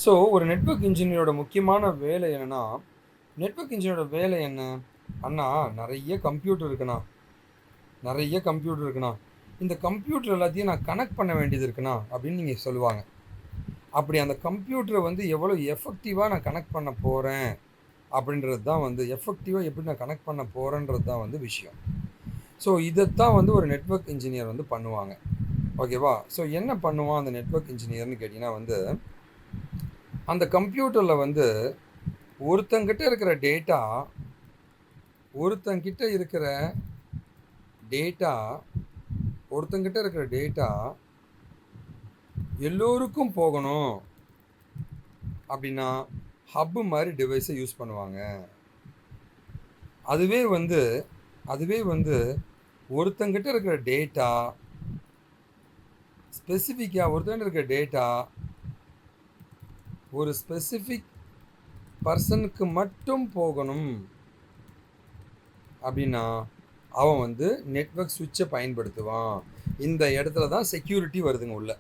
So ஒரு network இன்ஜினியரோட முக்கியமான வேலை என்னன்னா, நெட்வொர்க் இன்ஜினியரோட வேலை என்ன? அண்ணா நெறைய கம்ப்யூட்டர் இருக்குண்ணா, நெறைய கம்ப்யூட்டர் இருக்குண்ணா. இந்த கம்ப்யூட்டர் எல்லாத்தையும் நான் கனெக்ட் பண்ண வேண்டியது இருக்குண்ணா அப்படின்னு நீங்க சொல்லுவாங்க. அப்படி அந்த கம்ப்யூட்டர வந்து எவ்வளோ எஃபெக்டிவா நான் கனெக்ட் பண்ண போறேன் அப்படின்றது தான் வந்து எஃபெக்டிவா எப்படி நான் கனெக்ட் பண்ண போறேன்றது தான் வந்து விஷயம். ஸோ இதைத்தான் வந்து ஒரு நெட்வொர்க் இன்ஜினியர் வந்து பண்ணுவாங்க. ஓகேவா? ஸோ என்ன பண்ணுவான் அந்த நெட்வொர்க் இன்ஜினியர்னு கேட்டிங்கன்னா வந்து, அந்த கம்ப்யூட்டரில் வந்து ஒருத்தங்கிட்ட இருக்கிற டேட்டா ஒருத்தங்கிட்ட இருக்கிற டேட்டா ஒருத்தங்கிட்ட இருக்கிற டேட்டா எல்லோருக்கும் போகணும் அப்படின்னா ஹப்பு மாதிரி டிவைஸை யூஸ் பண்ணுவாங்க. அதுவே வந்து அதுவே வந்து ஒருத்தங்கிட்ட இருக்கிற டேட்டா ஸ்பெசிஃபிக்காக ஒருத்தங்கிட்ட இருக்கிற டேட்டா ஒரு ஸ்பெசிஃபிக் பர்சனுக்கு மட்டும் போகணும் அப்படின்னா அவன் வந்து நெட்வொர்க் சுவிட்சை பயன்படுத்துவான். இந்த இடத்துல தான் செக்யூரிட்டி வருதுங்க, உள்ள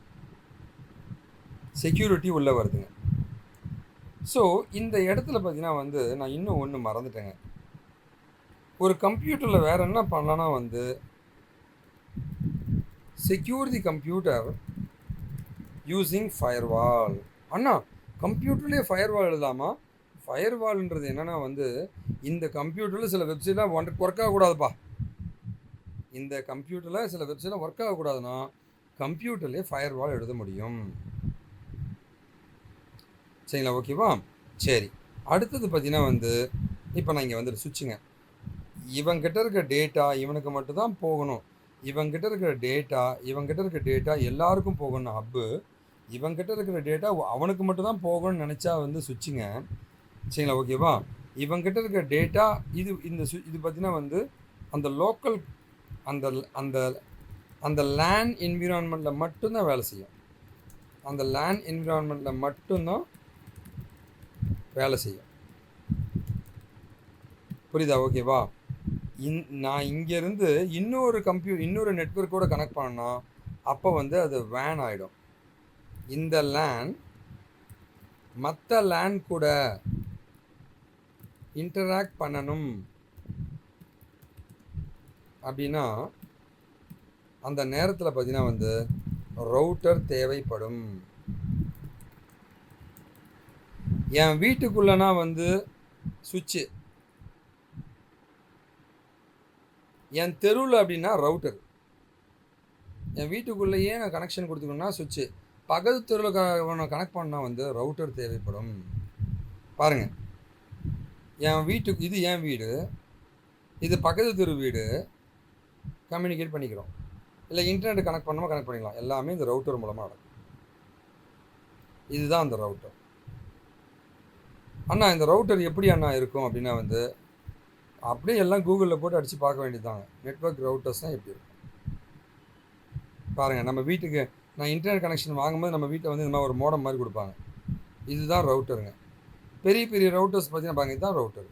செக்யூரிட்டி உள்ளே வருதுங்க. ஸோ இந்த இடத்துல பார்த்தீங்கன்னா வந்து நான் இன்னும் ஒன்று மறந்துட்டேங்க. ஒரு கம்ப்யூட்டரில் வேற என்ன பண்ணலான்னா வந்து secure the computer using firewall. அண்ணா கம்ப்யூட்டர்லேயே ஃபயர்வால் எழுதாமா? ஃபயர்வால்ன்றது என்னென்னா வந்து இந்த கம்ப்யூட்டரில் சில வெப்சைட்லாம் ஒர்க் ஆகக்கூடாதுப்பா. இந்த கம்ப்யூட்டரில் சில வெப்சைட்லாம் ஒர்க் ஆகக்கூடாதுன்னா கம்ப்யூட்டர்லேயே ஃபயர்வால் எழுத முடியும். சரிங்களா? ஓகேவா? சரி, அடுத்தது பார்த்தீங்கன்னா வந்து இப்போ நான் இங்கே வந்துட்டு சுவிட்சுங்க. இவங்கிட்ட இருக்க டேட்டா இவனுக்கு மட்டும்தான் போகணும். இவங்கிட்ட இருக்கிற டேட்டா எல்லாருக்கும் போகணும் ஹப்பு. இவங்கிட்ட இருக்கிற டேட்டா அவனுக்கு மட்டும்தான் போகணும்னு நினச்சா வந்து சுவிட்சுங்க. சரிங்களா? ஓகேவா? இவங்கிட்ட இருக்கிற டேட்டா இது பார்த்தீங்கன்னா வந்து அந்த லோக்கல் அந்த அந்த அந்த லேன் என்விரான்மெண்ட்டில் மட்டும்தான் வேலை செய்யும். அந்த லேன் என்விரான்மெண்ட்டில் மட்டும்தான் வேலை செய்யும். புரியுதா? ஓகேவா? நான் இங்கேருந்து இன்னொரு நெட்வொர்க்கோட கனெக்ட் பண்ணனா அப்போ வந்து அது வேன் ஆகிடும். இந்த லேன் மற்ற லேன் கூட இன்டராக்ட் பண்ணணும் அப்படின்னா அந்த நேரத்தில் பார்த்தீங்கன்னா வந்து ரவுட்டர் தேவைப்படும். என் வீட்டுக்குள்ளனா வந்து சுவிட்சு, என் தெருவில் அப்படின்னா ரவுட்டர். என் வீட்டுக்குள்ளேயே நான் கனெக்ஷன் கொடுத்துக்கணும்னா சுவிட்சு. பக்கத்து தெருவில் கனெக்ட் பண்ணால் வந்து ரவுட்டர் தேவைப்படும். பாருங்கள், என் வீட்டுக்கு இது என் வீடு, இது பக்கத்து தெரு வீடு, கம்யூனிகேட் பண்ணிக்கிறோம். இல்லை இன்டர்நெட் கனெக்ட் பண்ணாமல் கனெக்ட் பண்ணிக்கலாம். எல்லாமே இந்த ரவுட்டர் மூலமாக நடக்கும். இதுதான் அந்த ரவுட்டர். அண்ணா இந்த ரவுட்டர் எப்படி அண்ணா இருக்கும் அப்படின்னா வந்து அப்படியே எல்லாம் கூகுளில் போட்டு அடித்து பார்க்க வேண்டியதாங்க. நெட்வொர்க் ரவுட்டர்ஸ்னால் எப்படி இருக்கும் பாருங்கள். நம்ம வீட்டுக்கு நான் இன்டர்நெட் கனெக்ஷன் வாங்கும்போது நம்ம வீட்டில் வந்து இந்த மாதிரி ஒரு மோடம் மாதிரி கொடுப்பாங்க. இதுதான் ரவுட்டருங்க. பெரிய பெரிய ரவுட்டர்ஸ் பார்த்தீங்கன்னா பாருங்கள், இதுதான் ரவுட்டர்.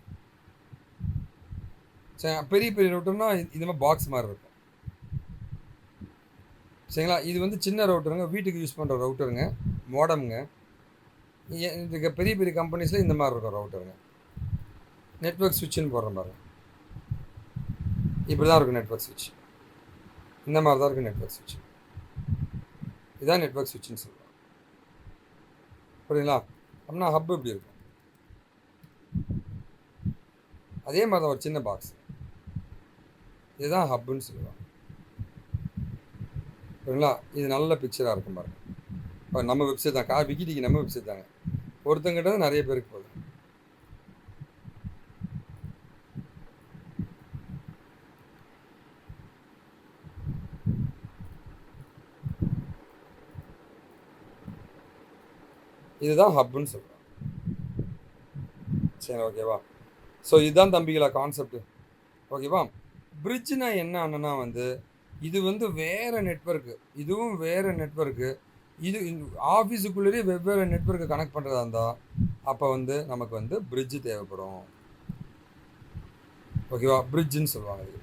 சரி, பெரிய பெரிய ரவுட்டர்னா இந்த மாதிரி பாக்ஸ் மாதிரி இருக்கும். சரிங்களா? இது வந்து சின்ன ரவுட்டருங்க, வீட்டுக்கு யூஸ் பண்ணுற ரவுட்டருங்க, மோடம்ங்க. இதுக்கு பெரிய பெரிய கம்பெனிஸில் இந்த மாதிரி இருக்கும் ரவுட்டருங்க. நெட்வொர்க் சுவிட்சுன்னு போடுற மாதிரி இப்படி தான் இருக்கும் நெட்வொர்க் சுவிட்ச். இந்த மாதிரி தான் இருக்கும் நெட்வொர்க் சுவிட்ச். இதுதான் நெட்வொர்க் சுவிட்சுன்னு சொல்லுவாங்க. புரியுங்களா? அப்படின்னா ஹப் இப்படி இருக்கும். அதே மாதிரி தான் ஒரு சின்ன பாக்ஸ். இதுதான் ஹப்புன்னு சொல்லுவாங்க. புரியுங்களா? இது நல்ல பிக்சராக இருக்கும் பாருங்க. இப்போ நம்ம வெப்சைட் தான் விக்கிடிக்கு நம்ம வெப்சைட் தாங்க. ஒருத்தங்கிட்ட நிறைய பேருக்கு போகுது. இதுதான் ஹப்புன்னு சொல்லுவாங்க. சரி, ஓகேவா? ஸோ இதுதான் தம்பிகளா கான்செப்ட். ஓகேவா? பிரிட்ஜ்னா என்ன அண்ணனா வந்து இது வந்து வேறு நெட்வொர்க்கு, இதுவும் வேறு நெட்வொர்க்கு. இது ஆஃபீஸுக்குள்ளேயே வெவ்வேறு நெட்வொர்க்கை கனெக்ட் பண்ணுறதா இருந்தால் அப்போ வந்து நமக்கு வந்து பிரிட்ஜு தேவைப்படும். ஓகேவா? பிரிட்ஜுன்னு சொல்லுவாங்க இது.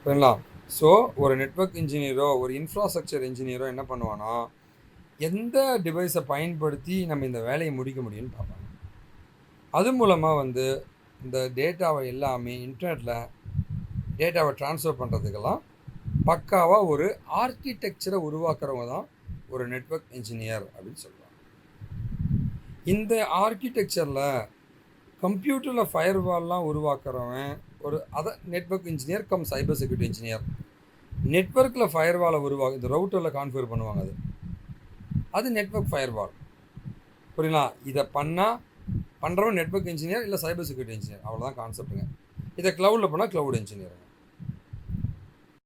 சரிங்களா? ஸோ ஒரு நெட்வொர்க் இன்ஜினியரோ ஒரு இன்ஃப்ராஸ்ட்ரக்சர் இன்ஜினியரோ என்ன பண்ணுவானா, எந்த டிவைஸை பயன்படுத்தி நம்ம இந்த வேலையை முடிக்க முடியும்னு பார்ப்பாங்க. அது மூலமாக வந்து இந்த டேட்டாவை எல்லாமே இன்டர்நெட்டில் டேட்டாவை ட்ரான்ஸ்ஃபர் பண்ணுறதுக்கெல்லாம் பக்காவாக ஒரு ஆர்கிடெக்சரை உருவாக்குறவங்க தான் ஒரு நெட்வொர்க் இன்ஜினியர் அப்படின்னு சொல்லுவாங்க. இந்த ஆர்கிடெக்சரில் கம்ப்யூட்டரில் ஃபயர்வால்லாம் உருவாக்குறவன் ஒரு network engineer cum cyber security engineer. நெட்வொர்க்கில் ஃபயர்வாலை இந்த ரவுட்டரில் கான்ஃபிகர் பண்ணுவாங்க. அது நெட்வொர்க் ஃபயர்வால். புரியுங்களா? இதை பண்ணுறவன் நெட்வொர்க் இன்ஜினியர் இல்லை சைபர் செக்யூரிட்டி இன்ஜினியர். அவ்வளோதான் கான்செப்ட்டுங்க. இதை க்ளவுடில் பண்ணால் க்ளவுட் இன்ஜினியர்.